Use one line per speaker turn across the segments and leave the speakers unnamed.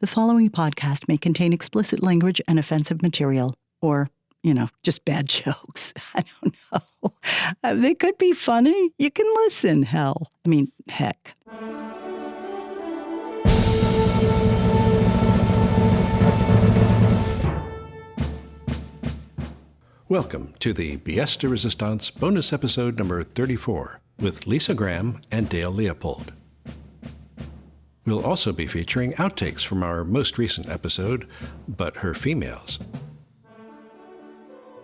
The following podcast may contain explicit language and offensive material, or, just bad jokes. I don't know. They could be funny. You can listen, heck.
Welcome to the Pièce de Resistance bonus episode number 34 with Lyssa Graham and Dale Leopold. We'll also be featuring outtakes from our most recent episode, But Her Females.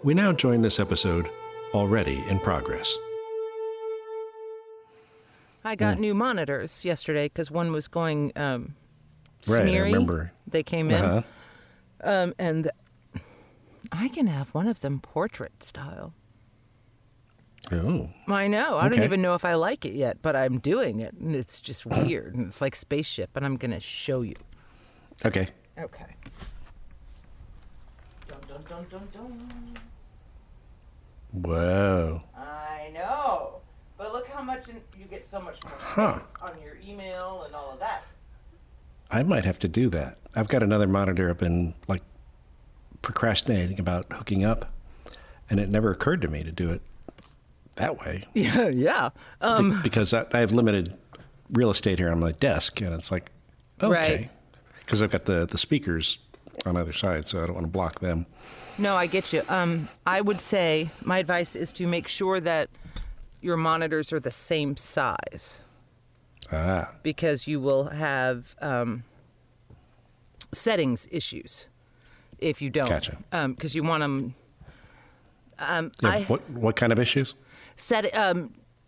We now join this episode already in progress.
I got new monitors yesterday because one was going
Right,
smeary.
I remember.
They came in. And I can have one of them portrait style.
Oh.
I know. I don't
Okay.
even know if I like it yet, but I'm doing it. And it's just weird. And it's like spaceship. And I'm going to show you.
Okay.
Okay. Dun, dun, dun, dun, dun.
Whoa.
I know. But look how much you get so much more space on your email and all of that.
I might have to do that. I've got another monitor I've been procrastinating about hooking up, and it never occurred to me to do it that way.
Yeah.
Because I have limited real estate here on my desk, and it's like, okay.
Right.
Because I've got the speakers on either side, so I don't want to block them.
No, I get you. I would say my advice is to make sure that your monitors are the same size. Because you will have settings issues if you don't.
Gotcha.
Because you want them.
What kind of issues?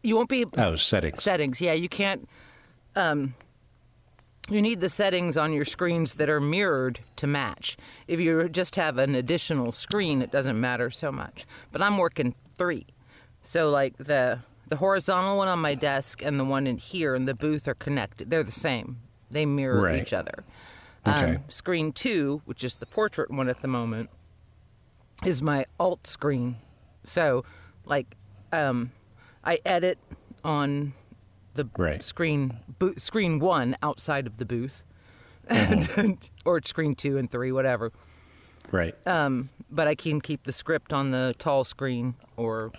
You won't be.
Oh, settings.
Settings, yeah. You can't. You need the settings on your screens that are mirrored to match. If you just have an additional screen, it doesn't matter so much. But I'm working 3. So like the horizontal one on my desk and the one in here in the booth are connected. They're the same. They mirror each other.
Okay.
Screen 2, which is the portrait one at the moment, is my alt screen. So I edit on the screen 1 outside of the booth, or screen 2 and 3, whatever.
Right.
But I can keep the script on the tall screen or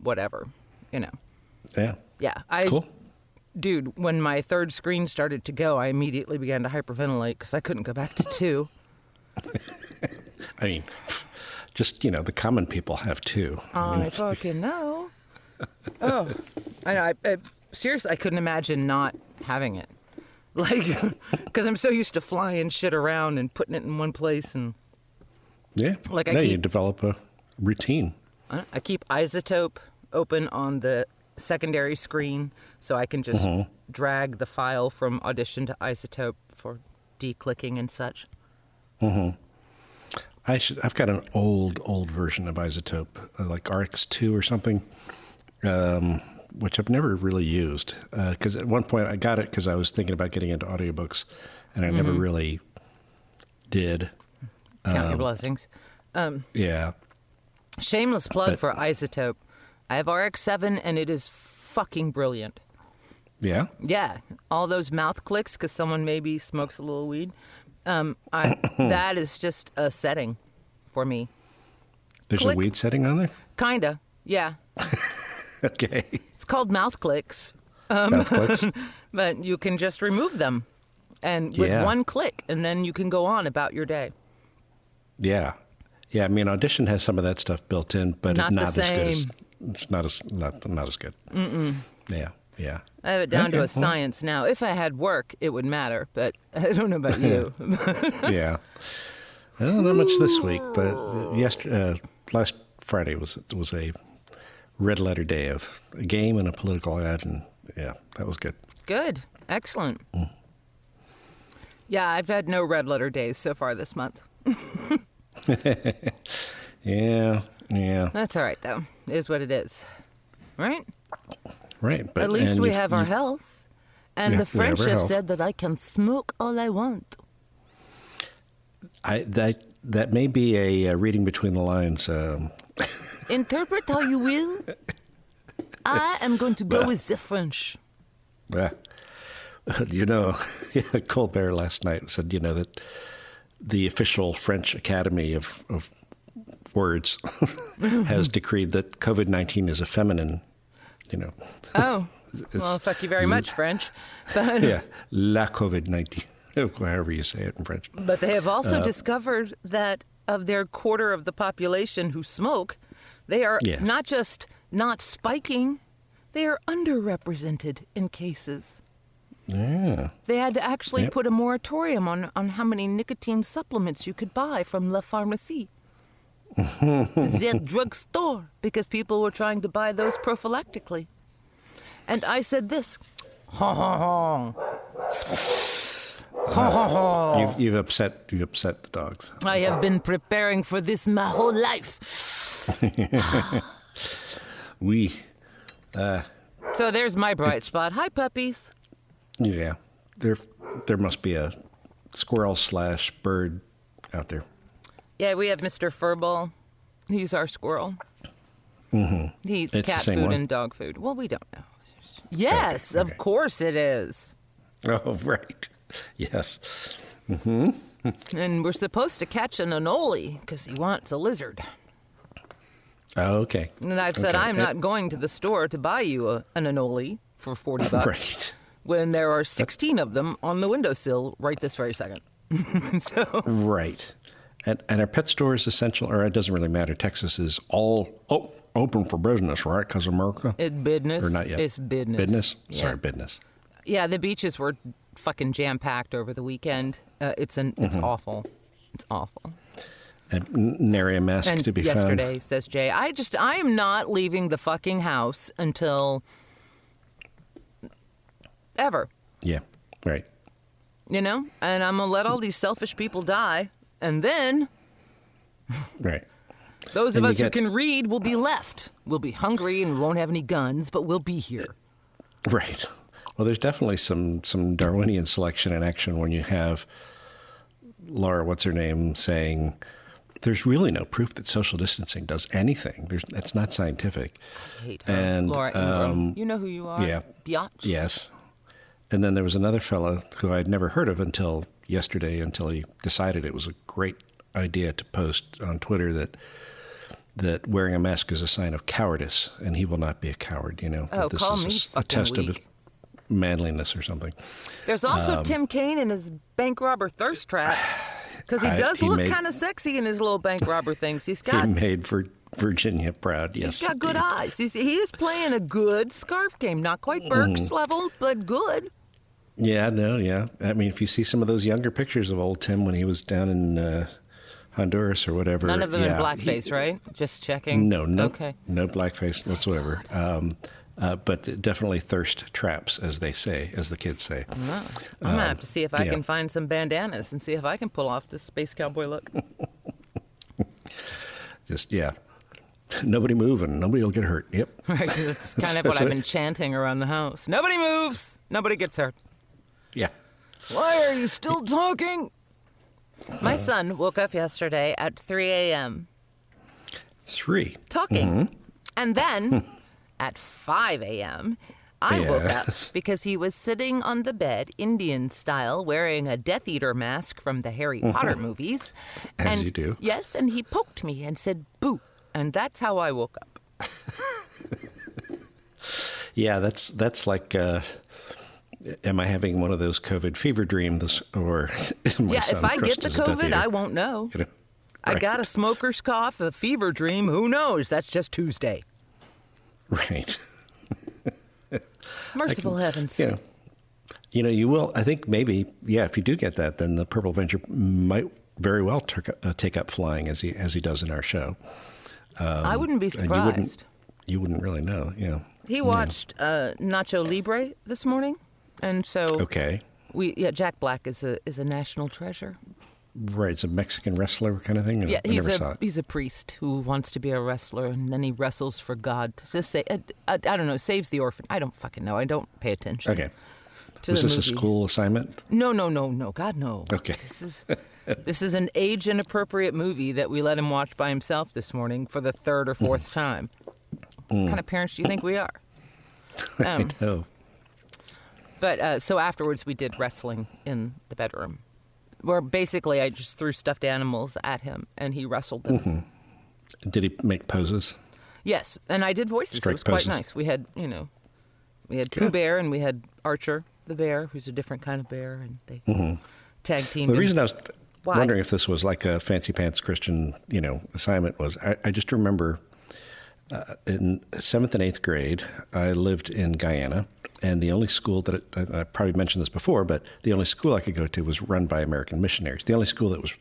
whatever,
Yeah.
Yeah.
Cool.
Dude, when my third screen started to go, I immediately began to hyperventilate because I couldn't go back to 2.
I mean, just, the common people have 2.
I fucking know. Oh, I know. I seriously, I couldn't imagine not having it. Because I'm so used to flying shit around and putting it in one place. And
Yeah. You develop a routine.
I keep Isotope open on the secondary screen so I can just drag the file from Audition to Isotope for declicking and such.
I've got an old version of Isotope, like RX2 or something, which I've never really used. Because at one point I got it because I was thinking about getting into audiobooks, and I never really did.
Count your blessings.
Yeah.
Shameless plug for Isotope. I have RX7 and it is fucking brilliant.
Yeah?
Yeah. All those mouth clicks because someone maybe smokes a little weed. That is just a setting for me.
There's
Click.
a weed setting on there?
Kinda. Yeah.
Okay.
It's called mouth clicks.
Mouth clicks?
But you can just remove them and with one click and then you can go on about your day.
Yeah. Yeah, I mean, Audition has some of that stuff built in, but
Not
it's not
the
as good
same.
it's not as good. Mm-mm. Yeah.
I have it down to
Okay,
a science now. If I had work, it would matter, but I don't know about you.
Yeah. Well, not much this week, but last Friday was a red letter day of a game and a political ad, and yeah, that was good.
Good. Excellent. Yeah, I've had no red letter days so far this month.
Yeah.
That's all right, though. It is what it is. Right?
Right. But
At least we have our health. And the
we have
French
our
have
health.
said that I can smoke all I want.
That may be a reading between the lines.
Interpret how you will. I am going to go with the French.
Colbert last night said, that the official French Academy of Words has decreed that COVID-19 is a feminine,
Oh, well, fuck you very much, French. But,
yeah, la COVID-19, however you say it in French.
But they have also discovered that of their quarter of the population who smoke, they are not just not spiking, they are underrepresented in cases.
Yeah.
They had to actually put a moratorium on how many nicotine supplements you could buy from La Pharmacie. The drugstore, because people were trying to buy those prophylactically. And I said this. Ha ha ha. Ha ha ha.
You've upset the dogs.
I have been preparing for this my whole life. So there's my bright spot. Hi, puppies.
Yeah. There must be a squirrel/bird out there.
Yeah, we have Mr. Furball. He's our squirrel.
Mm-hmm.
He eats
It's
cat
the same
food
one?
and dog food. Well, we don't know. Yes,
Okay.
of course it is.
Oh, right. Yes. Mm-hmm.
And we're supposed to catch an anole because he wants a lizard.
Oh, okay.
And I've said,
Okay.
I'm not going to the store to buy you an anole for $40
Right.
when there are 16 of them on the windowsill right this very second. So
Right. And our pet store is essential, or it doesn't really matter. Texas is all open for business, right? Because America?
it's business.
Or not yet?
It's business.
Business?
Yeah.
Sorry, business.
Yeah, the beaches were fucking jam-packed over the weekend. It's awful. It's awful.
And nary a mask
And
to be
yesterday,
found.
says Jay, I am not leaving the fucking house until ever,
Yeah, right.
And I'm going to let all these selfish people die. And then
Right.
those
And
of
you
us who
get-
can read will be left. We'll be hungry and won't have any guns, but we'll be here.
Right. Well, there's definitely some Darwinian selection in action when you have Laura, what's her name, saying there's really no proof that social distancing does anything. That's not scientific.
I hate her.
And,
Laura Ingraham. You know who you are?
yeah.
Biatch.
Yes. And then there was another fellow who I'd never heard of until yesterday, until he decided it was a great idea to post on Twitter that wearing a mask is a sign of cowardice, and he will not be a coward,
Oh,
that this
call
is
me
a
fucking
test of
weak.
manliness or something.
There's also Tim Kaine and his bank robber thirst traps. Because he does
he
look
made-
kind of sexy in his little bank robber things. He
He made for Virginia proud, yes.
He's got good
indeed.
eyes. He is playing a good scarf game. Not quite Burke's level, but good.
Yeah, no, yeah. I mean, if you see some of those younger pictures of old Tim when he was down in Honduras or whatever.
None of them in
yeah,
blackface, right? Just checking.
No,
Okay.
no blackface whatsoever. But definitely thirst traps, as they say, as the kids say.
I'm going to have to see if I
yeah.
can find some bandanas and see if I can pull off this space cowboy look.
Just, yeah. Nobody move and nobody will get hurt. Yep.
Right, 'cause it's kind of what I've been chanting around the house. Nobody moves. Nobody gets hurt.
Yeah.
Why are you still talking? My son woke up yesterday at 3 a.m.
3.
talking. And then at 5 a.m., I woke up
Yes.
because he was sitting on the bed, Indian style, wearing a Death Eater mask from the Harry Potter movies.
As
and,
you do.
Yes, and he poked me and said, boo. And that's how I woke up.
Yeah, that's like, am I having one of those COVID fever dreams? Or my
Yeah,
son
if I get
crushed
the
as a Death
COVID,
Eater?
I won't know.
You know,
I
right.
got a smoker's cough, a fever dream. Who knows? That's just Tuesday.
Right.
Merciful heavens.
You know, you will. I think maybe, yeah. If you do get that, then the Purple Avenger might very well take up flying as he does in our show.
I wouldn't be
And
surprised.
you wouldn't really know. Yeah.
He watched Nacho Libre this morning, and so
Okay.
Jack Black is a national treasure.
Right. It's a Mexican wrestler kind of thing.
Yeah,
I never saw it.
he's a priest who wants to be a wrestler, and then he wrestles for God to just say I don't know, saves the orphan. I don't fucking know. I don't pay attention.
Okay.
To
Was
the
this
movie.
a school assignment?
No, God no.
Okay.
This is an age inappropriate movie that we let him watch by himself this morning for the third or fourth time. What kind of parents do you think we are?
I know.
But so afterwards we did wrestling in the bedroom, where basically I just threw stuffed animals at him and he wrestled them.
Mm-hmm. Did he make poses?
Yes, and I did voices.
Strike
it was quite
poses.
nice. We had, Pooh Bear and we had Archer the bear, who's a different kind of bear, and they tag teamed.
The reason I was
Why?
wondering if this was like a fancy pants Christian, assignment was I just remember in 7th and 8th grade, I lived in Guyana, and the only school that I probably mentioned this before, but the only school I could go to was run by American missionaries. The only school that was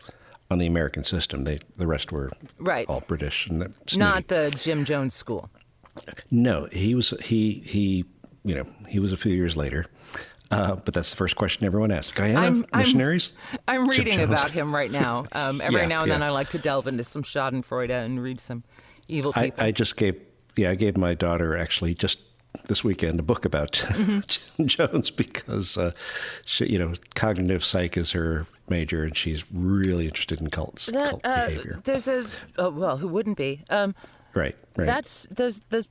on the American system. The rest were all British and snooty.
Not the Jim Jones school.
No, he was he was a few years later. But that's the first question everyone asks. Guyana missionaries?
I'm reading about him right now. Every now and then
yeah.
I like to delve into some Schadenfreude and read some evil people.
I gave my daughter actually just this weekend a book about Jim Jones because she, cognitive psych is her major and she's really interested in cult behavior.
There's who wouldn't be?
Right.
There's the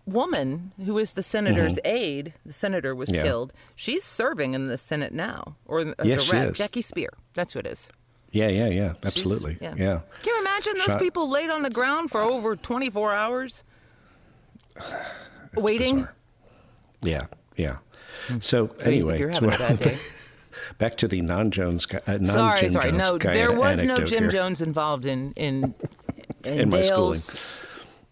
woman who is the senator's aide. The senator was killed. She's serving in the Senate now, or
Yes,
the rep,
she is.
Jackie Spear. That's who it is.
Yeah. Absolutely. Yeah.
Can you imagine those people laid on the ground for over 24 hours? Waiting?
Bizarre. Yeah. So
you
anyway,
think you're having a bad day?
back to the non-Jones guy.
Sorry. No, there was no Jim
here.
Jones involved in
In my schooling.
Dale's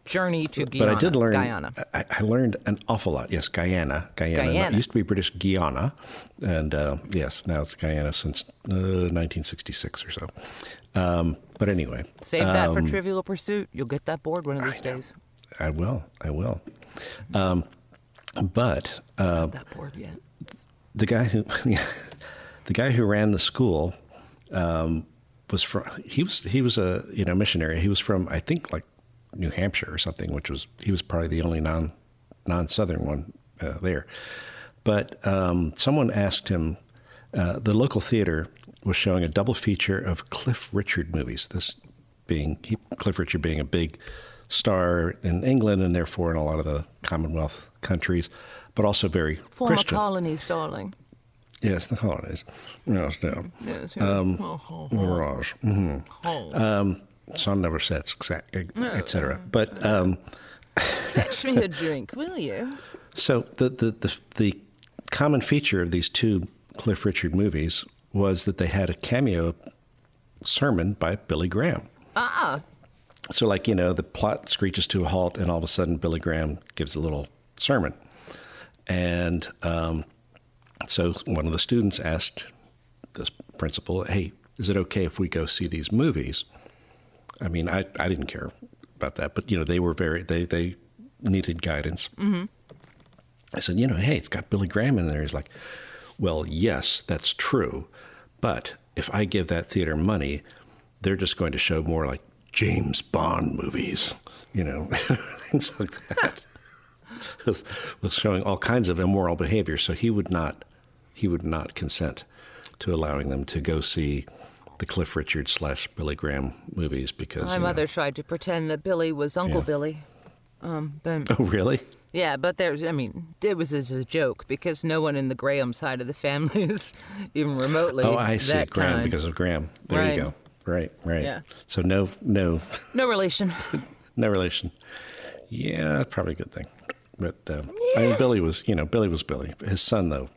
journey to Guyana.
But I did learn.
Guyana.
I learned an awful lot. Yes, Guyana. It used to be British Guyana, and yes, now it's Guyana since 1966 or so. But anyway,
Save that for Trivial Pursuit. You'll get that bored one of these days.
I will. But
Not that bored yet.
the guy who ran the school was from. He was a missionary. He was from, I think, like New Hampshire or something, he was probably the only non-Southern one there. But someone asked him, the local theater was showing a double feature of Cliff Richard movies. Cliff Richard being a big star in England and therefore in a lot of the Commonwealth countries, but also very
Former
Christian.
colonies, darling.
Yes, the colonies. Yes, no.
Yes,
Mirage. Son never sets, etc. But
fetch me a drink, will you?
so the common feature of these two Cliff Richard movies was that they had a cameo sermon by Billy Graham. So the plot screeches to a halt, and all of a sudden Billy Graham gives a little sermon, and so one of the students asked this principal, "Hey, is it okay if we go see these movies?" I mean, I didn't care about that, but they were they needed guidance. Mm-hmm. I said, hey, it's got Billy Graham in there. He's like, well, yes, that's true, but if I give that theater money, they're just going to show more like James Bond movies, things like that. was showing all kinds of immoral behavior, so he would not consent to allowing them to go see the Cliff Richard / Billy Graham movies because
my mother tried to pretend that Billy was Uncle Billy. But,
oh, really?
Yeah, but it was as a joke because no one in the Graham side of the family is even remotely.
Oh, I see.
That
Graham
kind.
because of Graham. There you go. Right.
Yeah.
So no
relation.
No relation. Yeah, probably a good thing. But Billy was Billy. His son, though.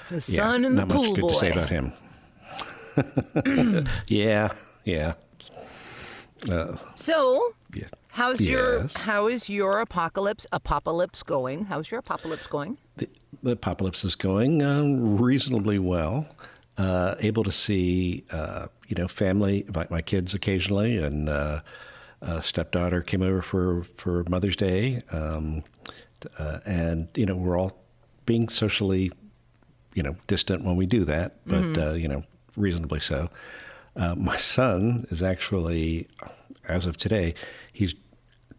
The son and the
not
pool
much good
boy.
to say about him. Yeah.
So,
Yeah.
how is your apocalypse going? How's your apocalypse going?
The apocalypse is going reasonably well. Able to see, family, my kids occasionally, and stepdaughter came over for Mother's Day, and we're all being socially, distant when we do that, but reasonably so. My son is actually, as of today, he's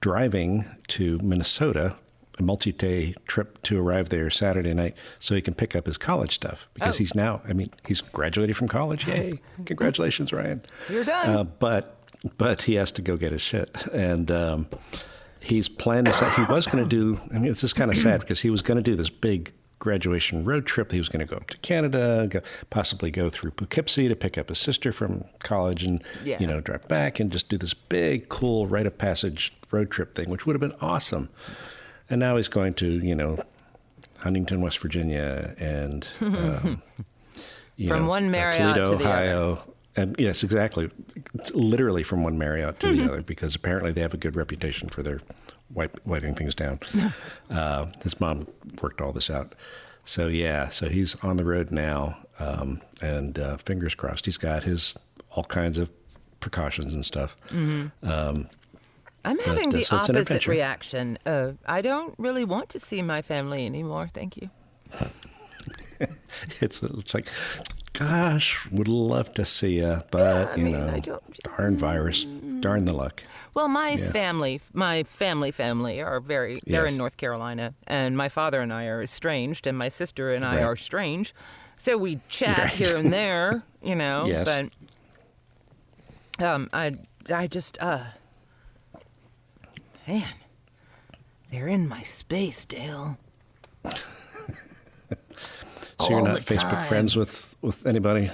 driving to Minnesota, a multi-day trip to arrive there Saturday night so he can pick up his college stuff because he's now, he's graduated from college. Yay. Congratulations, Ryan.
You're done.
But he has to go get his shit. And he's planned this out. He was going to do, this is kind of sad because he was going to do this big graduation road trip. He was going to go up to Canada, possibly go through Poughkeepsie to pick up his sister from college and, drive back and just do this big, cool rite of passage road trip thing, which would have been awesome. And now he's going to, Huntington, West Virginia, and
from one Marriott
Toledo,
to the
Ohio.
other.
And yes, exactly. Literally from one Marriott to the other, because apparently they have a good reputation for their wiping things down. His mom worked all this out. So he's on the road now, and fingers crossed. He's got his all kinds of precautions and stuff.
Mm-hmm. I'm having the opposite reaction. I don't really want to see my family anymore. Thank you.
It's like, gosh, would love to see you, but darn virus, darn the luck.
Well, my family are they're in North Carolina, and my father and I are estranged, and my sister and I are strange, so we chat here and there,
Yes.
But I just man, they're in my space, Dale.
So you're not Facebook friends with anybody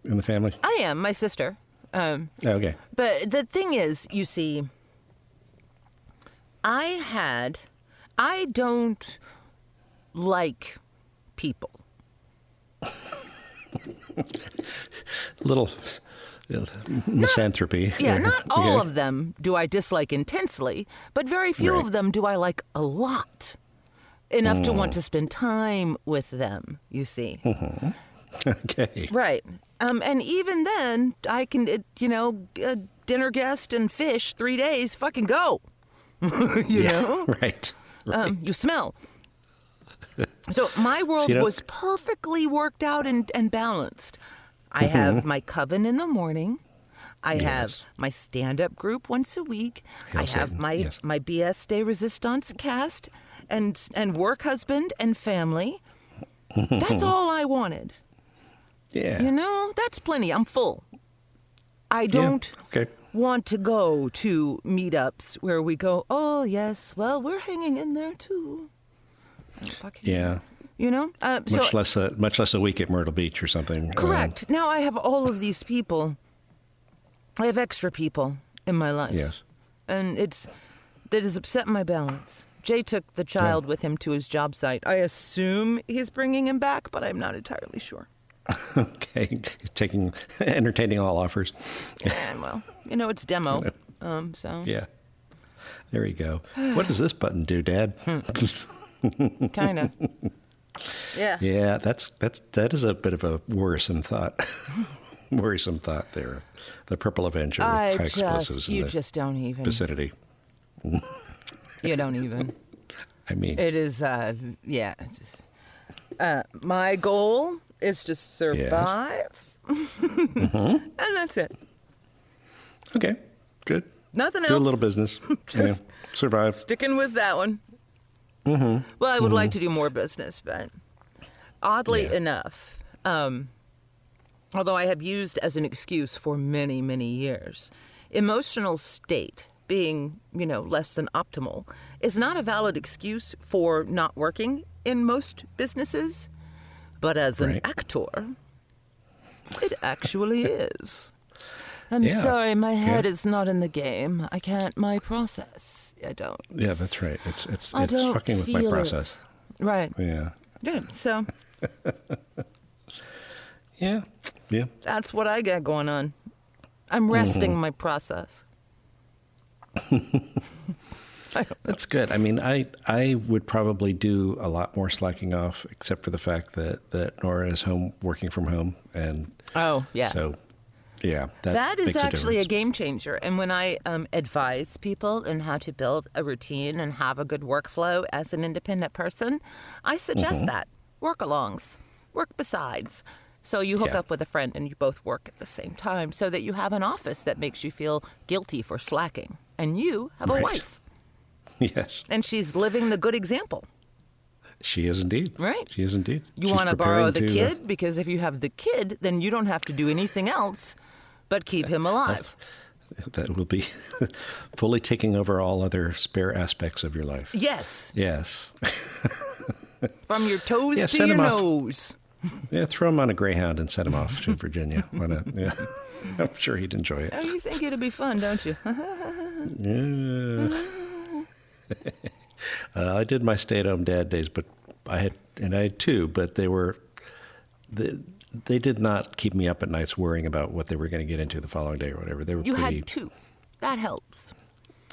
in the family?
I am, my sister.
Okay.
But the thing is, you see, I don't like people.
Little misanthropy.
Not all of them do I dislike intensely, but very few of them do I like a lot. Enough to want to spend time with them, you see.
Mm-hmm. Okay.
Right. And even then, I can, dinner guest and fish 3 days, fucking go. you know?
Right.
You smell. So my world was perfectly worked out and balanced. I have my coven in the morning. I have my stand-up group once a week.
Hail
I have
Satan.
my BS de Resistance cast and work husband and family. That's all I wanted.
Yeah.
That's plenty. I'm full. I don't want to go to meetups where we go, oh, yes, well, we're hanging in there, too.
Yeah. Much less a week at Myrtle Beach or something.
Correct. Now I have all of these people. I have extra people in my life.
Yes.
And that has upset my balance. Jay took the child with him to his job site. I assume he's bringing him back, but I'm not entirely sure.
Okay. Entertaining all offers.
And, well, it's demo. So.
Yeah. There you go. What does this button do, Dad?
Kind of. Yeah.
Yeah, that is a bit of a worrisome thought. Worrisome thought there. The Purple Avenger with high explosives in the
just don't even.
vicinity.
You don't even.
I mean.
It is, my goal is to survive. Yes. And that's it.
Okay, good.
Nothing else.
Do a little business.
Just
survive.
Sticking with that one.
Mm-hmm.
Well, I would like to do more business, but oddly enough, although I have used as an excuse for many, many years, emotional state being, less than optimal is not a valid excuse for not working in most businesses. But as an actor, it actually is. I'm sorry, my head is not in the game. I can't, my process. I don't.
Yeah, that's right. It's fucking with my process.
Right.
Yeah.
Yeah, so.
Yeah.
That's what I got going on. I'm resting my process.
That's good. I mean, I would probably do a lot more slacking off, except for the fact that Nora is home working from home, and so that
is
makes
actually a
difference.
game changer. And when I advise people on how to build a routine and have a good workflow as an independent person, I suggest that work-alongs, work besides. So you hook up with a friend and you both work at the same time, so that you have an office that makes you feel guilty for slacking, and you have a wife.
Yes.
And she's living the good example.
She is indeed.
Right.
She is indeed.
You want to borrow the kid, because if you have the kid, then you don't have to do anything else but keep him alive.
That will be fully taking over all other spare aspects of your life.
Yes.
Yes.
From your toes to
send
your
him off.
nose.
Yeah, throw him on a Greyhound and send him off to Virginia. Why not? Yeah. I'm sure he'd enjoy it.
Oh, you think it'd be fun, don't you?
Yeah. I did my stay-at-home dad days, but I had two, but they did not keep me up at nights worrying about what they were going to get into the following day or whatever. They were
You
pretty,
had two. That helps.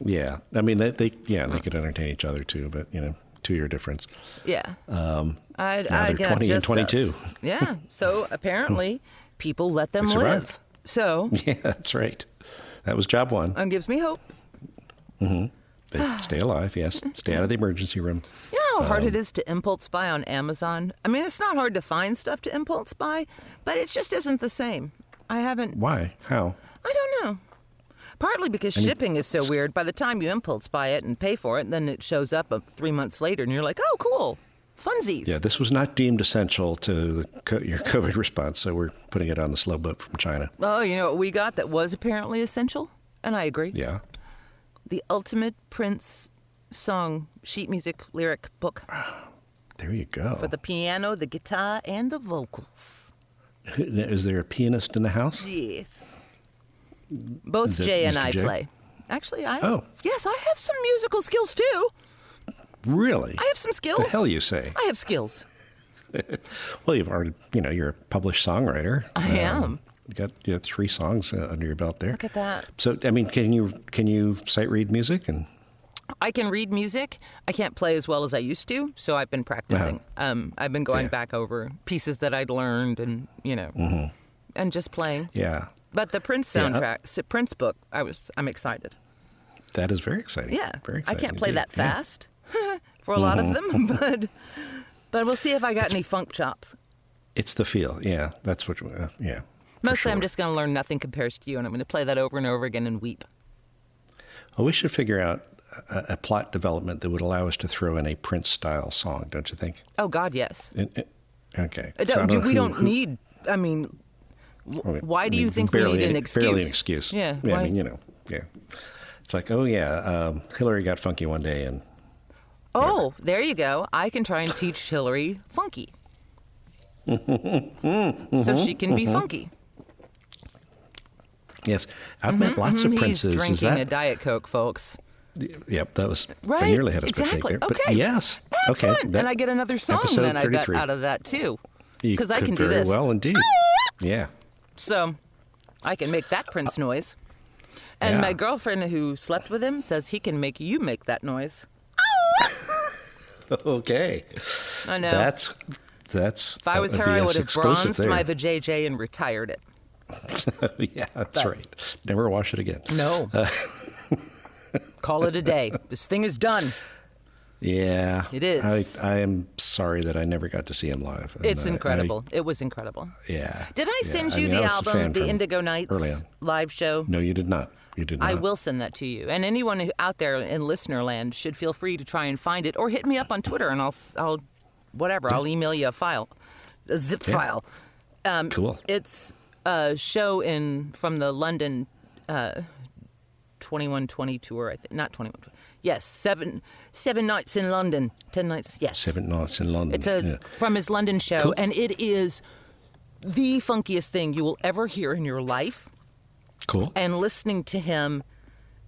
Yeah, I mean they could entertain each other too, but 2-year difference.
Yeah.
Now
I
they're
get
20 and
just
22.
us. Yeah. So apparently, people let them
They
live.
survive.
So
Yeah, that's right. That was job one.
it gives me hope.
They stay alive, yes. Stay out of the emergency room.
You know how hard it is to impulse buy on Amazon? I mean, it's not hard to find stuff to impulse buy, but it just isn't the same. I haven't.
Why? How?
I don't know. Partly because shipping is so weird. By the time you impulse buy it and pay for it, then it shows up 3 months later, and you're like, oh, cool. Funsies.
Yeah, this was not deemed essential to your COVID response, so we're putting it on the slow boat from China.
Oh, you know what we got that was apparently essential? And I agree.
Yeah.
The Ultimate Prince song sheet music lyric book
There you go.
for the piano, the guitar, and the vocals.
Is there a pianist in the house?
Yes. Both
Is it
Jay and
Mr.
I
Jay?
play. Actually,
Oh.
Yes, I have some musical skills too.
Really?
I have some skills.
The hell you say?
I have skills.
Well, you've already, you're a published songwriter.
I am.
You got 3 songs under your belt there.
Look at that.
So, I mean, can you sight read music? And
I can read music. I can't play as well as I used to, so I've been practicing. I've been going
Yeah.
back over pieces that I'd learned, and and just playing.
yeah,
But the Prince soundtrack, Prince book, I'm excited.
that is very exciting.
Yeah,
very
I
exciting.
can't play
indeed.
that fast for a lot of them, but we'll see if I got any funk chops.
It's the feel. Yeah, that's what. Yeah. for
Mostly, I'm
sure.
just going to learn Nothing Compares to You, and I'm going to play that over and over again and weep.
Well, we should figure out a plot development that would allow us to throw in a Prince-style song, don't you think?
Oh God, yes.
Okay. So I don't know
We
who-
don't
who-
need. I mean, why do
I
you
mean,
think we
barely
need an
any-
excuse?
Barely an excuse.
Yeah.
Yeah.
why-
I mean, yeah. It's like, oh yeah, Hillary got funky one day, and
Oh, there you go. I can try and teach Hillary funky. So she can be funky.
yes, I've met lots of
He's
princes.
drinking
Is that?
a Diet Coke, folks.
Yep, that was.
Right?
I nearly had a spit
Exactly.
take there.
Okay.
But yes.
Excellent.
Okay. that-
and I get another song
episode
then I got
33.
out of that too.
you
Because I
could
can do
very
this.
well indeed. Yeah.
So I can make that Prince noise. And
Yeah.
my girlfriend who slept with him says he can make you make that noise.
Okay.
I know.
That's.
If I was her, I would have bronzed my vajayjay and retired it.
Yeah, that's right. Never wash it again.
No. Call it a day. This thing is done.
Yeah,
It is.
I am sorry that I never got to see him live. And,
It's incredible. It was incredible.
Yeah.
Did I
yeah.
send you
mean, I
the
was a
album,
fan
the
from
Indigo
early
Nights
on.
live show?
No, you did not. You did not.
I will send that to you. And anyone out there in listener land should feel free to try and find it, or hit me up on Twitter, and I'll I'll email you a zip file.
Cool.
It's a show from the London 2120 tour. I think not 21. Yes, seven nights in London, 10 nights. Yes,
7 nights in London.
it's from his London show,
Cool.
and it is the funkiest thing you will ever hear in your life.
Cool.
And listening to him,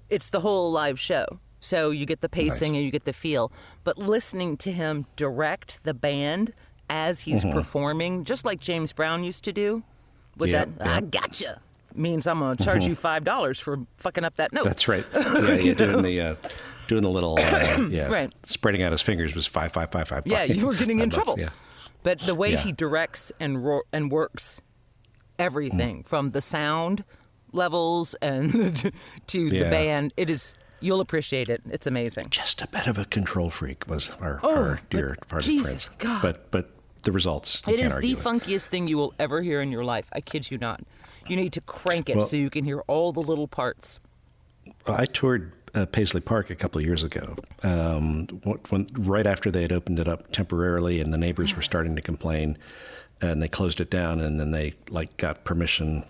it's the whole live show. So you get the pacing
Nice.
and you get the feel. But listening to him direct the band as he's performing, just like James Brown used to do, with
Yeah,
that,
yeah.
I gotcha, means I'm going to charge you $5 for fucking up that note.
That's right. Yeah, you're doing the little
Right.
spreading out his fingers was 5, 5, 5, 5.
Yeah, you were getting in
$5,
trouble.
Yeah.
But the way
Yeah.
he directs and works everything from the sound levels and to the
Yeah.
band, you'll appreciate it. It's amazing.
Just a bit of a control freak was our dear
but
part
Jesus,
of Prince.
God.
But the results, you
It
can't
is
argue
the
with.
funkiest thing you will ever hear in your life. I kid you not. You need to crank it so you can hear all the little parts.
Well, I toured Paisley Park a couple of years ago, right after they had opened it up temporarily, and the neighbors were starting to complain, and they closed it down, and then they got permission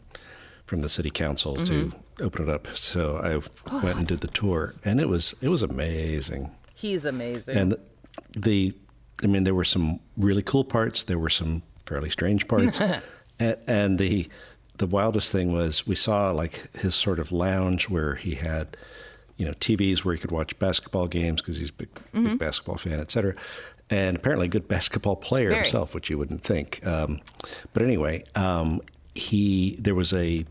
from the city council to open it up. So I went and did the tour, and it was amazing.
He's amazing.
And the I mean, there were some really cool parts. There were some fairly strange parts. and the wildest thing was we saw like his sort of lounge where he had, TVs where he could watch basketball games because he's a big basketball fan, et cetera. And apparently a good basketball player himself, which you wouldn't think. But anyway, there was a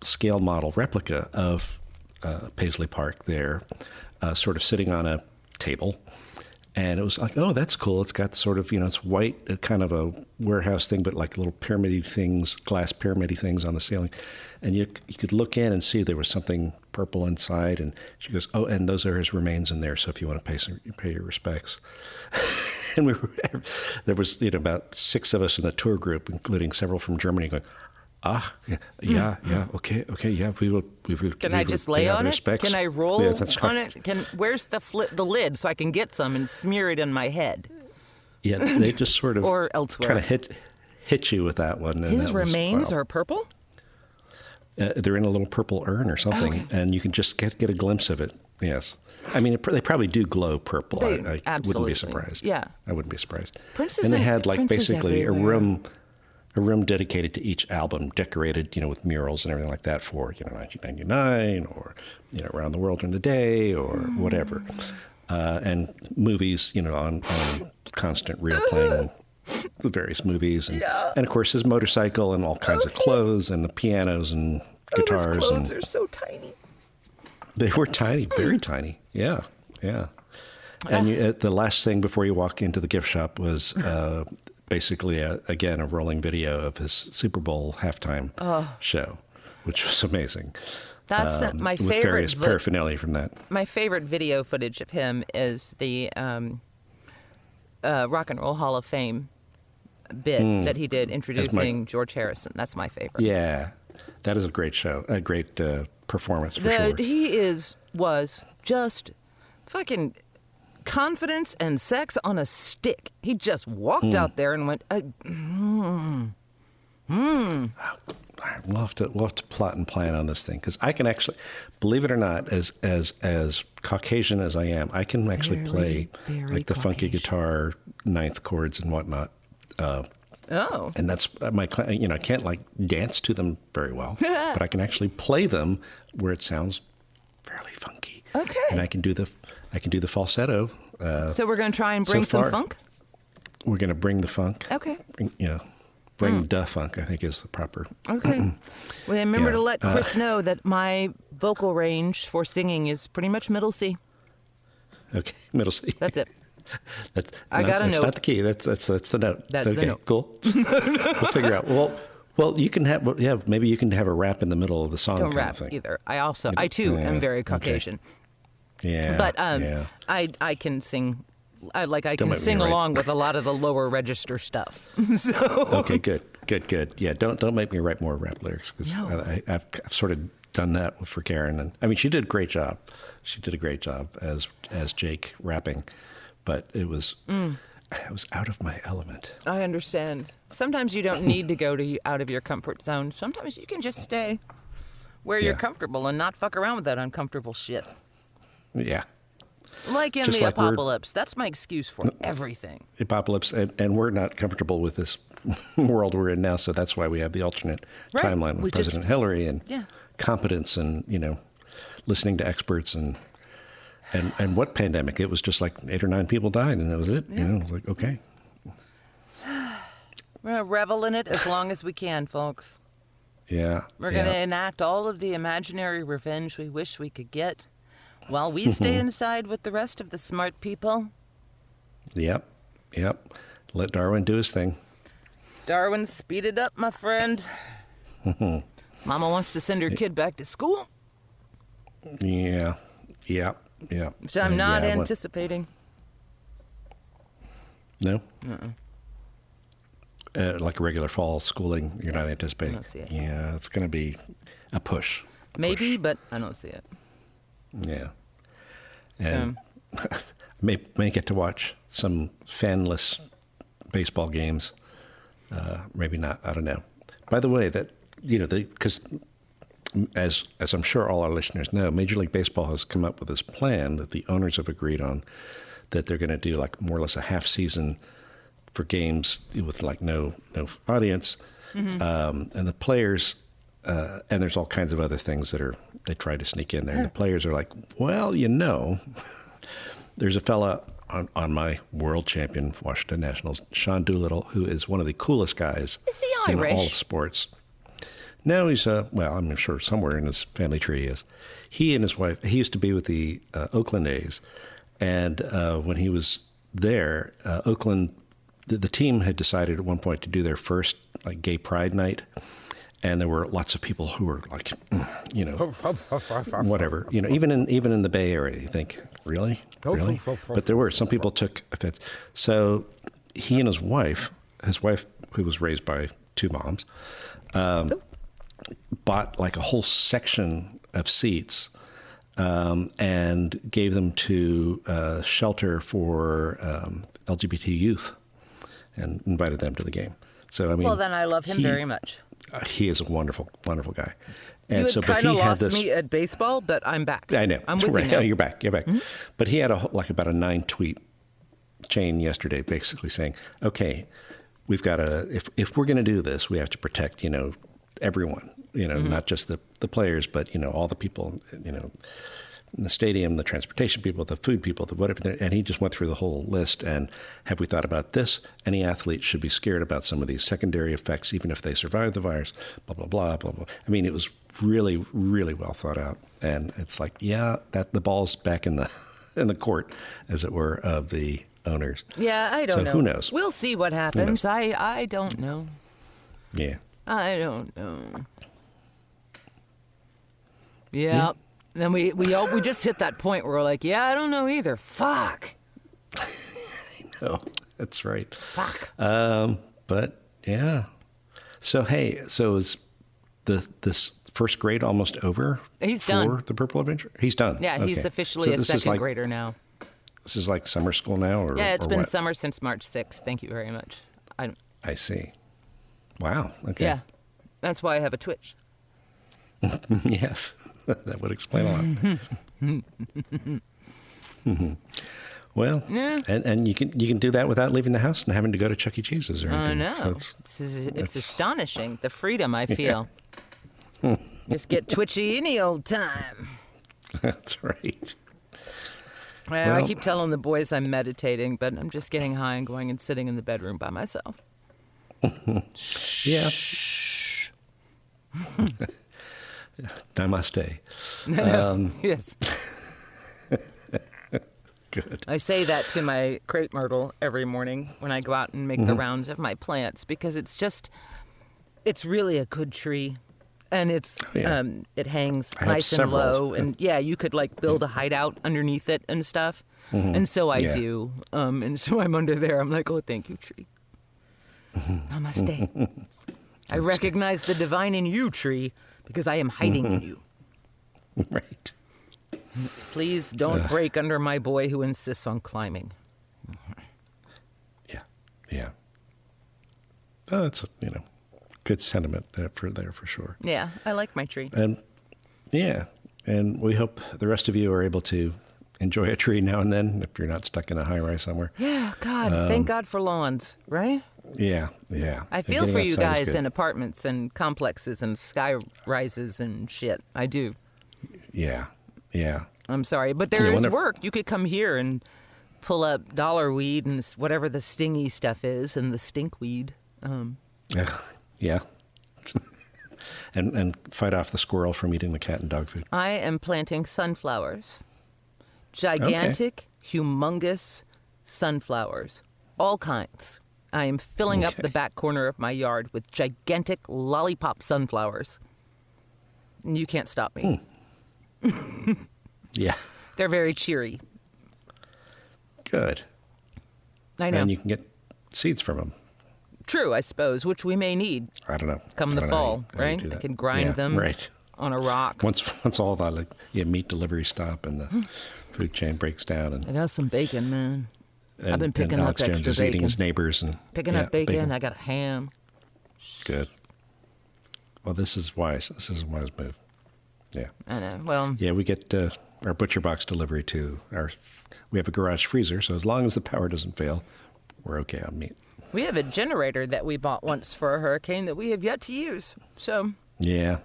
scale model replica of Paisley Park there, sort of sitting on a table. And it was like, oh, that's cool. It's got sort of, it's white, kind of a warehouse thing, but like little pyramid things, glass pyramid things on the ceiling. And you could look in and see there was something purple inside. And she goes, oh, and those are his remains in there. So if you want to pay your respects. And there was, about 6 of us in the tour group, including several from Germany, going, yeah, okay, yeah, we will.
Can I just lay on it?
Respects.
Can I roll on
right.
it? Where's the lid so I can get some and smear it on my head?
Yeah, they just sort of
or elsewhere.
Kind of hit you with that one. And
his remains are purple?
They're in a little purple urn or something, and you can just get a glimpse of it. Yes. I mean, they probably do glow purple. I wouldn't be surprised.
Yeah.
I wouldn't be surprised.
Princes
and they had like basically
everywhere.
a room dedicated to each album, decorated, with murals and everything like that for, 1999 or, Around the World in a Day or whatever. And movies, on constant reel playing the various movies. And of course, his motorcycle and all kinds of clothes and the pianos and guitars.
His clothes are so tiny.
They were tiny, very tiny. Yeah. And the last thing before you walk into the gift shop was basically, again, a rolling video of his Super Bowl halftime show, which was amazing.
That's my favorite.
With various paraphernalia from that.
My favorite video footage of him is the Rock and Roll Hall of Fame bit that he did introducing George Harrison. That's my favorite.
Yeah, that is a great show, a great performance for sure.
He was just fucking confidence and sex on a stick. He just walked out there and went, We'll
have to plot and plan on this thing because I can actually, believe it or not, as Caucasian as I am, I can actually play like the funky guitar, ninth chords and whatnot. And that's my, I can't like dance to them very well, but I can actually play them where it sounds fairly funky.
Okay.
And I can do the falsetto.
So we're going to try and bring some funk?
We're going to bring the funk.
Okay.
Bring da funk, I think is the proper.
Okay. Well, remember to let Chris know that my vocal range for singing is pretty much middle C.
Okay, middle C.
That's it.
I got a note. That's not the key. That's the note.
That's the note.
Cool. We'll figure out. Well, you can have maybe you can have a rap in the middle of the song.
Don't rap either. I too am very Caucasian.
Okay. Yeah.
But I can sing. I can sing along with a lot of the lower register stuff. So.
Okay, good. Yeah, don't make me write more rap lyrics because I've sort of done that for Karen, and I mean she did a great job. She did a great job as Jake rapping, but it was out of my element.
I understand. Sometimes you don't need to go out of your comfort zone. Sometimes you can just stay where you're comfortable and not fuck around with that uncomfortable shit.
Yeah.
Like in
just
the
like
Apopalypse. That's my excuse for everything.
Apopalypse, and we're not comfortable with this world we're in now, so that's why we have the alternate timeline with President Hillary and competence and, listening to experts and what pandemic? It was just like 8 or 9 people died, and that was it.
Yeah.
It was like, okay.
We're going to revel in it as long as we can, folks.
Yeah.
We're going to enact all of the imaginary revenge we wish we could get while we stay inside with the rest of the smart people.
Yep. Let Darwin do his thing.
Darwin, speed it up, my friend. Mama wants to send her kid back to school.
Yeah.
Which I'm not anticipating.
No? Like a regular fall schooling, you're not anticipating?
I don't see it.
Yeah, it's going to be a push.
Maybe, but I don't see it.
Yeah. And may get to watch some fanless baseball games. Maybe not. I don't know. By the way, that because as I'm sure all our listeners know, Major League Baseball has come up with this plan that the owners have agreed on that they're going to do like more or less a half season for games with like no audience, and the players, and there's all kinds of other things that they try to sneak in there. And the players are like, well, there's a fella on my world champion Washington Nationals, Sean Doolittle, who is one of the coolest guys
Is he
in
Irish?
all of sports. No, he's I'm sure somewhere in his family tree he is. He and his wife, he used to be with the Oakland A's, and when he was there, Oakland, the team had decided at one point to do their first like gay pride night, and there were lots of people who were like, whatever, even in the Bay Area, you think, really? But there were some people took offense. So he and his wife who was raised by two moms, bought like a whole section of seats and gave them to shelter for LGBT youth and invited them to the game. So, I mean...
Well, then I love him very much.
He is a wonderful, wonderful guy. And
you had kind of lost me at baseball, but I'm back.
I know.
I'm with
right.
you now.
Oh, you're back. Mm-hmm. But he had about a 9-tweet chain yesterday basically saying, okay, we've got to... If we're going to do this, we have to protect, everyone, not just the players, but, all the people, in the stadium, the transportation people, the food people, the whatever. And he just went through the whole list. And have we thought about this? Any athlete should be scared about some of these secondary effects, even if they survive the virus, blah, blah, blah, blah, blah. I mean, it was really, really well thought out. And it's like, that the ball's back in the court, as it were, of the owners.
Yeah, I don't know.
So who knows?
We'll see what happens. I don't know.
Yeah.
I don't know. Yeah. Then we just hit that point where we're like, I don't know either. Fuck.
No, that's right.
Fuck.
But yeah. So is this first grade almost over?
He's
for
done.
The Purple Adventure? He's done.
Yeah,
okay.
he's officially a second grader now.
This is like summer school now, or
yeah, it's been
what?
summer since March 6th. Thank you very much.
I see. Wow. Okay.
Yeah, that's why I have a twitch.
Yes, that would explain a lot. Well,
yeah.
and you can do that without leaving the house and having to go to Chuck E. Cheese's or anything.
I know.
So
it's astonishing, the freedom I feel. Yeah. Just get twitchy any old time.
That's right.
Well, I keep telling the boys I'm meditating, but I'm just getting high and going and sitting in the bedroom by myself.
Yeah. Namaste.
Yes.
Good.
I say that to my crepe myrtle every morning when I go out and make the rounds of my plants because it's really a good tree. And it hangs nice and low. And you could like build a hideout underneath it and stuff. And so I do. And so I'm under there. I'm like, oh, thank you, tree. Namaste. I recognize the divine in you, tree, because I am hiding in you.
Right.
Please don't break under my boy who insists on climbing.
Yeah. Oh, that's good sentiment for sure.
Yeah, I like my tree.
And we hope the rest of you are able to enjoy a tree now and then if you're not stuck in a high-rise somewhere.
Yeah, God, thank God for lawns, right?
Yeah.
I feel for you guys in apartments and complexes and sky rises and shit. I do.
Yeah.
I'm sorry, but there is work. You could come here and pull up dollar weed and whatever the stingy stuff is and the stink weed.
Yeah. and fight off the squirrel from eating the cat and dog food.
I am planting sunflowers. Gigantic, humongous sunflowers. All kinds. I am filling up the back corner of my yard with gigantic lollipop sunflowers. And you can't stop me.
Yeah.
They're very cheery.
Good.
I know.
And you can get seeds from them.
True, I suppose, which we may need.
I don't know.
Come the fall, right? I can grind them on a rock.
Once all the meat delivery stop and the food chain breaks down. And
I got some bacon, man. I've been picking up extra
Jones is
bacon.
Eating his neighbors and
picking up bacon. I got a ham.
Good. Well, this is wise. This is a wise move. Yeah.
I know. Well,
Yeah, we get our butcher box delivery to we have a garage freezer, so as long as the power doesn't fail, we're okay on meat.
we have a generator that we bought once for a hurricane that we have yet to use. So
Yeah.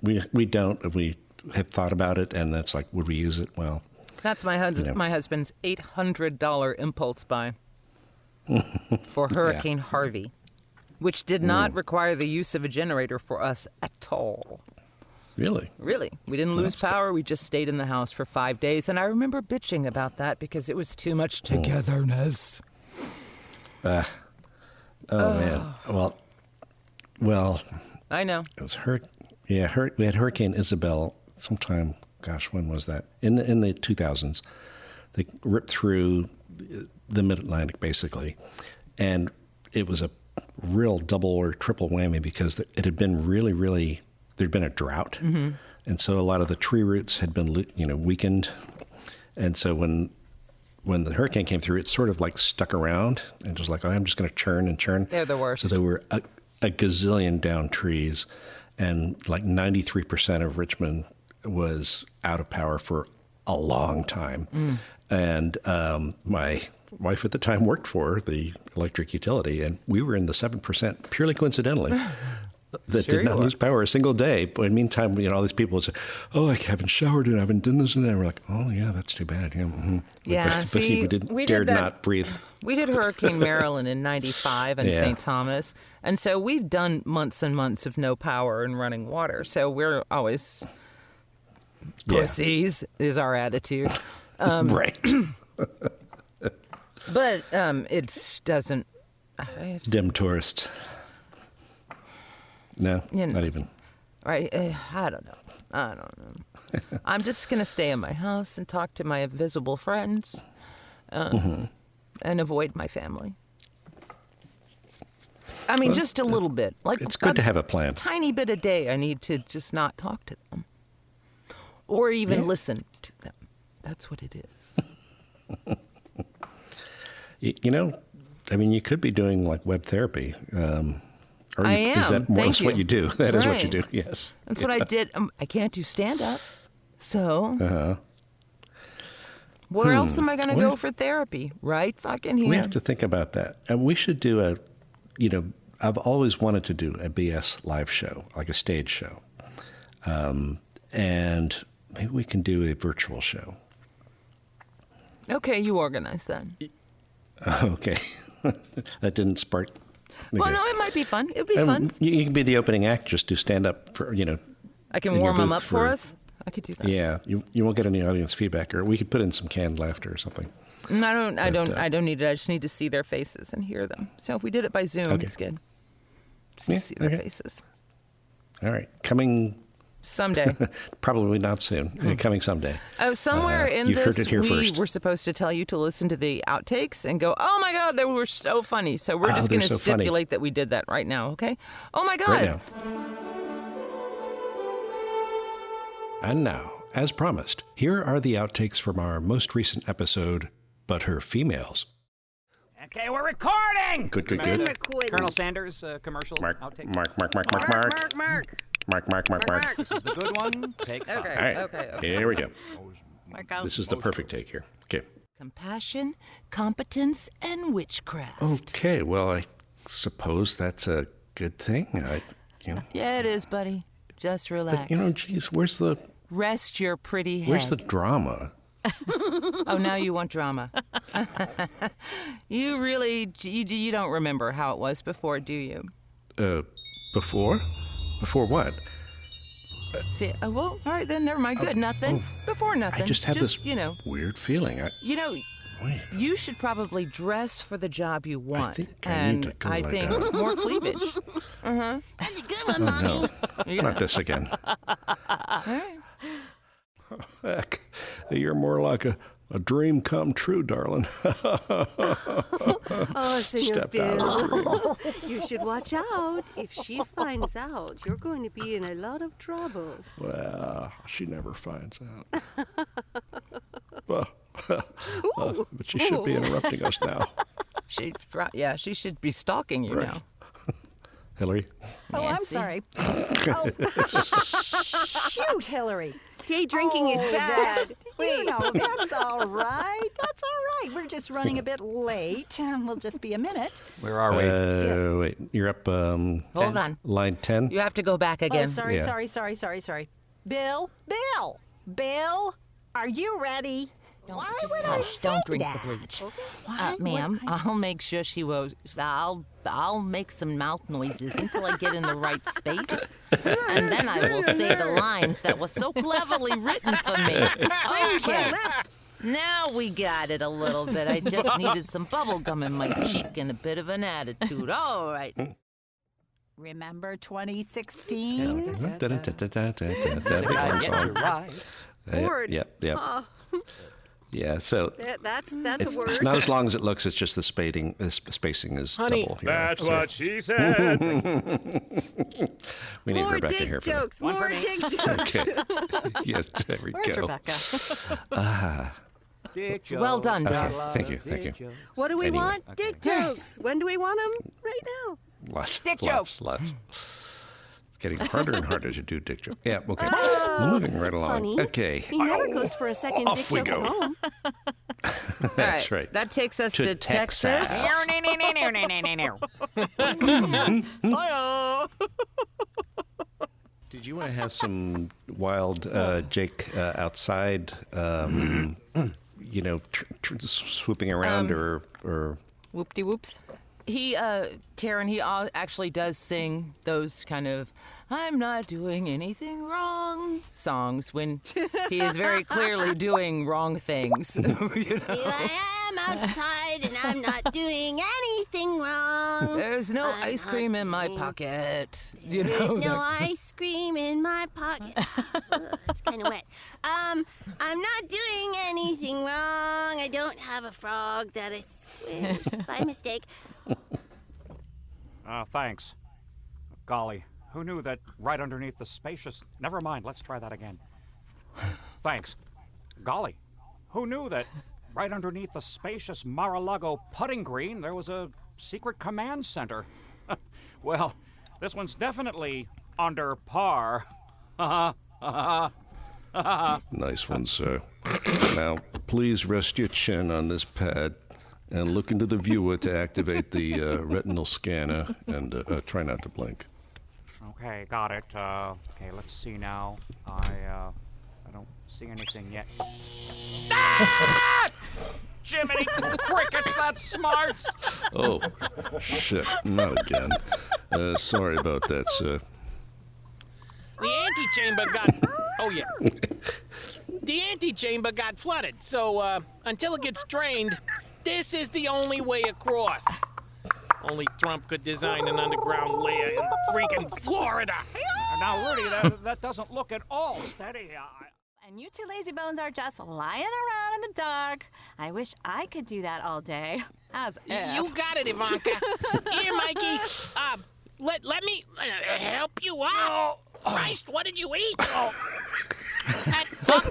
We don't. We have thought about it, and that's like, would we use it? Well,
that's my husband's $800 impulse buy for Hurricane Harvey, which did not require the use of a generator for us at all.
really?
Really. We didn't lose power. We just stayed in the house for 5 days. And I remember bitching about that because it was too much togetherness.
Man. Well,
I know.
it was we had Hurricane Isabel sometime. Gosh, when was that? In the 2000s, they ripped through the Mid-Atlantic basically, and it was a real double or triple whammy because it had been really there'd been a drought, and so a lot of the tree roots had been weakened, and so when the hurricane came through, it sort of like stuck around and just like, I'm just going to churn and churn.
They're the worst.
So there were a gazillion down trees, and like 93% of Richmond was out of power for a long time. And my wife at the time worked for the electric utility, and we were in the 7%, purely coincidentally, that
Sure
did not lose power a single day. But in the meantime, all these people would say, oh, I haven't showered and I haven't done this and that. And we're like, oh, yeah, that's too bad. Yeah, mm-hmm.
Yeah,
but he dared not breathe.
We did Hurricane Marilyn in 95 in St. Thomas. And so we've done months and months of no power and running water. So we're always pussies is our attitude.
Right.
But it doesn't...
Dim tourist. No, not even.
Right? I don't know. I'm just going to stay in my house and talk to my invisible friends and avoid my family. I mean, just a little bit. Like
It's good to have a plan.
Tiny bit a day. I need to just not talk to them. Or even listen to them. That's what it is.
I mean, you could be doing like web therapy.
I am.
Is that more or less what you do? That is what you
Right.
do, yes.
That's what I did. I can't do stand-up. So where else am I going to go for therapy? Right fucking here.
We have to think about that. And we should do I've always wanted to do a BS live show, like a stage show. And maybe we can do a virtual show.
Okay, you organize that.
Okay. That didn't spark...
Well,
okay.
no, it might be fun. It would be fun.
You can be the opening act, just do stand-up for,
I can
in your
warm them
booth
up for us. I could do that.
Yeah, you won't get any audience feedback, or we could put in some canned laughter or something.
And I don't need it. I just need to see their faces and hear them. So if we did it by Zoom, it's good. Just to see their faces.
All right, coming
someday.
Probably not soon. Coming someday.
Oh, somewhere in
you
this,
heard it here
we
first.
were supposed to tell you to listen to the outtakes and go, oh my God, they were so funny. So we're just going to stipulate that we did that right now, okay? Oh my God.
Right now. And now, as promised, here are the outtakes from our most recent episode, But Her Females.
Okay, we're recording!
Good.
Colonel Sanders commercial
Mark.
outtake.
Mark.
This is the good one. Take 5.
All right.
Okay.
Here we go. This is the perfect take here. Okay.
Compassion, competence, and witchcraft.
Okay, well, I suppose that's a good thing.
Yeah, it is, buddy. Just relax.
But, geez,
Rest your pretty head.
where's the drama?
Oh, now you want drama. You really, you don't remember how it was before, do you?
Before? Before what?
See, well, all right, then, never mind. Good, nothing. Before nothing.
I just have this
weird
feeling. Wait.
You should probably dress for the job you want.
think I need to go
I
lie
think
down.
more cleavage.
That's a good one, Mommy.
No, not this again.
All right.
Heck, you're more like a dream come true, darling.
Oh, Senor
Step out
Bill. You should watch out. If she finds out, you're going to be in a lot of trouble.
Well, she never finds out. But she should be interrupting us now.
She should be stalking you
Right.
now.
Hillary?
Oh, I'm
Nancy.
sorry.
cute, Hillary.
Day drinking is bad.
That's all right. That's all right. We're just running a bit late. We'll just be a minute.
Where are we?
Wait, you're up.
Hold on.
Line 10.
You have to go back again.
Oh, sorry,
Yeah.
sorry. Bill, are you ready? Why would I say
Don't drink
that?
the bleach.
Why
Ma'am,
would I-
I'll make sure she will. I'll make some mouth noises until I get in the right space, and then I will say the lines that were so cleverly written for me. Okay. Now we got it a little bit. I just needed some bubble gum in my cheek and a bit of an attitude. All right.
Remember 2016?
Word.
Yep.
Oh,
Yeah, so
that's a
it's
word.
not as long as it looks. It's just the spacing is double here.
That's
So
what she said.
we need
More
Rebecca
dick
here for
jokes.
One for
More
me.
dick jokes.
that. Okay. Yes, there we
Where's
go.
Rebecca?
Well done, Dad.
Okay, thank you.
What do we
Anyway.
want? Dick jokes. When do we want them? Right now.
Lots.
Dick jokes.
It's getting harder and harder to do dick joke. Yeah, okay. Moving right along.
Funny.
Okay.
He never goes for a second
Off we
dick joke
go.
at home.
That's right.
That takes us
To
to Texas.
Did you want to have some wild Jake outside, swooping around or
Whoop-de-whoops.
He, Karen, he actually does sing those kind of "I'm not doing anything wrong" songs when he is very clearly doing wrong things. You know?
Here I am outside and I'm not doing anything wrong.
There's no
I'm
ice cream in my
doing-
pocket. You
There's
know,
no
that-
ice cream in my pocket. Ugh, it's kind of wet. I'm not doing anything wrong. I don't have a frog that I squished by mistake.
Thanks. Golly, who knew that right underneath the spacious... Never mind, let's try that again. Thanks. Golly, who knew that right underneath the spacious Mar-a-Lago putting green there was a secret command center? Well, this one's definitely under par.
Nice one, sir. Now, please rest your chin on this pad and look into the viewer to activate the retinal scanner and try not to blink.
Okay, got it. Okay, let's see now. I don't see anything yet. Ah! Jiminy crickets, that's smarts!
Oh, shit, not again. Sorry about that, sir.
The antechamber got... Oh, yeah. The antechamber got flooded, so until it gets drained, this is the only way across. Only Trump could design an underground layer in freaking Florida.
Now, Rudy, that doesn't look at all steady.
And you two lazy bones are just lying around in the dark. I wish I could do that all day. As if.
You got it, Ivanka. Here, Mikey. Let me help you out. Christ, what did you eat? That fuck.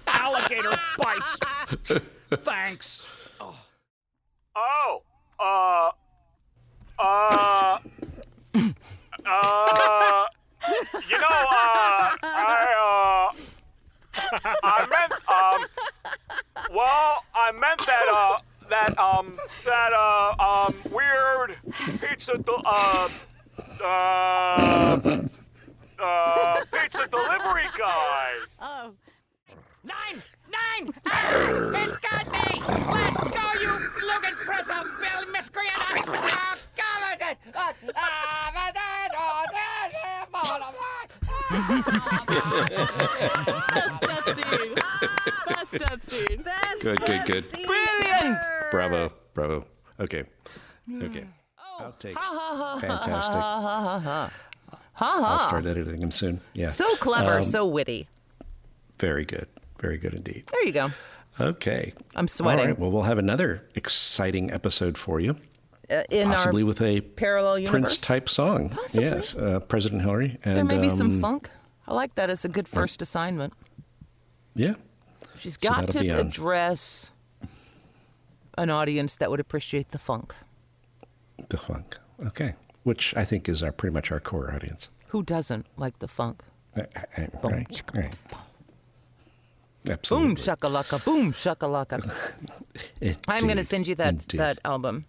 Alligator bites. Thanks.
I meant that weird pizza pizza delivery guy.
Oh.
Nine! It's got me! Let go, you Lugan Pressa, Bill miscreant!
Best death scene. Best death scene.
Good.
Brilliant!
Bravo. Okay. Outtakes. Fantastic. I'll start editing them soon. Yeah.
So clever, so witty.
Very good indeed.
There you go.
Okay.
I'm sweating.
All right. Well, we'll have another exciting episode for you.
In
Possibly
our
with a
parallel universe.
Prince-type song.
Possibly.
Yes, President Hillary. And,
There may be some funk. I like that as a good first assignment.
Yeah.
She's
So
got
that'll
to
be on.
address an audience that would appreciate the funk.
The funk. Okay. Which I think is pretty much our core audience.
Who doesn't like the funk?
Right. Absolutely.
Boom shakalaka, boom shakalaka. I'm going to send you that album.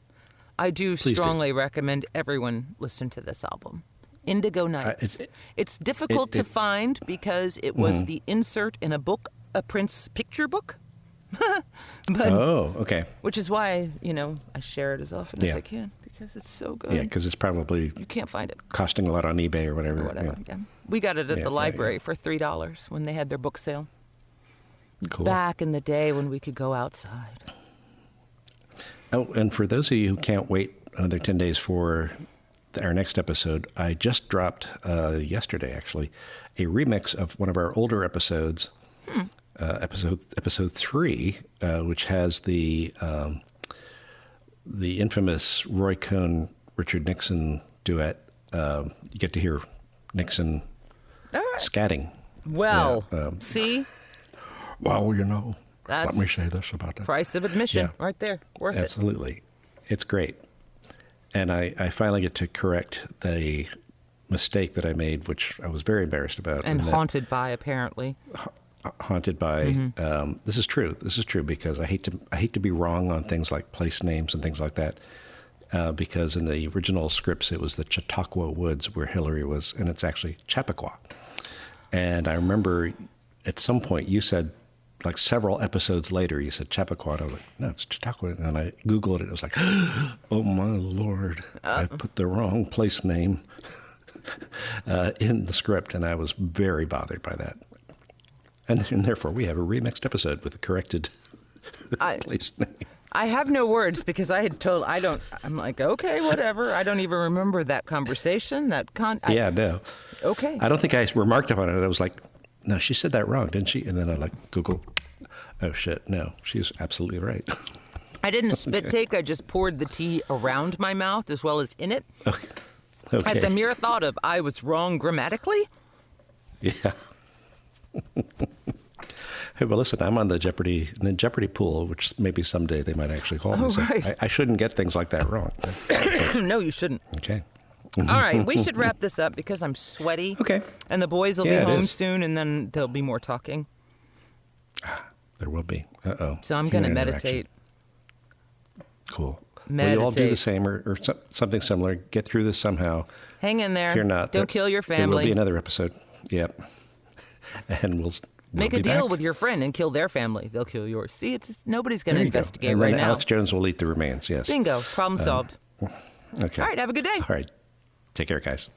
I do strongly recommend everyone listen to this album. Indigo Nights. It's difficult to find because it was the insert in a Prince picture book.
Okay.
Which is why, I share it as often as I can because it's so good.
Yeah, because it's probably
you can't find it
costing a lot on eBay or whatever.
Yeah. We got it at the library for $3 when they had their book sale.
Cool.
Back in the day when we could go outside.
Oh, and for those of you who can't wait another 10 days for our next episode, I just dropped yesterday, actually, a remix of one of our older episodes, episode 3, which has the infamous Roy Cohn, Richard Nixon duet. You get to hear Nixon scatting.
Well, see?
Well,
That's
let me say this about that.
Price of admission right there. Worth it.
Absolutely. It's great. And I finally get to correct the mistake that I made, which I was very embarrassed about.
And haunted by, apparently.
Haunted by. This is true. This is true because I hate to be wrong on things like place names and things like that. Because in the original scripts, it was the Chautauqua Woods where Hillary was, and it's actually Chappaqua. And I remember at some point you said, like several episodes later, you said Chappaqua. I was like, no, it's Chautauqua. And I Googled it. It was like, oh, my Lord. I put the wrong place name in the script, and I was very bothered by that. And therefore, we have a remixed episode with a corrected place name.
I have no words because I'm like, okay, whatever. I don't even remember that conversation.
No.
Okay.
I don't think I remarked upon it. I was like, no, she said that wrong, didn't she? And then I Google, oh shit, no, she's absolutely right.
I didn't spit take. I just poured the tea around my mouth as well as in it.
Okay.
At the mere thought of I was wrong grammatically.
Yeah. Hey, well, listen, I'm on the Jeopardy pool, which maybe someday they might actually call me. So
right.
I shouldn't get things like that wrong.
No, you shouldn't.
Okay.
All right, we should wrap this up because I'm sweaty.
Okay.
And the boys will be home soon, and then there'll be more talking.
There will be. Uh-oh.
So I'm going to meditate.
Cool.
Meditate.
Well, you all do the same or something similar. Get through this somehow.
Hang in there.
Fear not.
Don't kill your family.
There will be another episode. Yep. And we'll
make
a
deal
back.
with your friend and kill their family. They'll kill yours. See, nobody's going to investigate
and
right
then
now.
Alex Jones will eat the remains, yes.
Bingo. Problem solved.
Okay.
All right, have a good day.
All right. Take care, guys.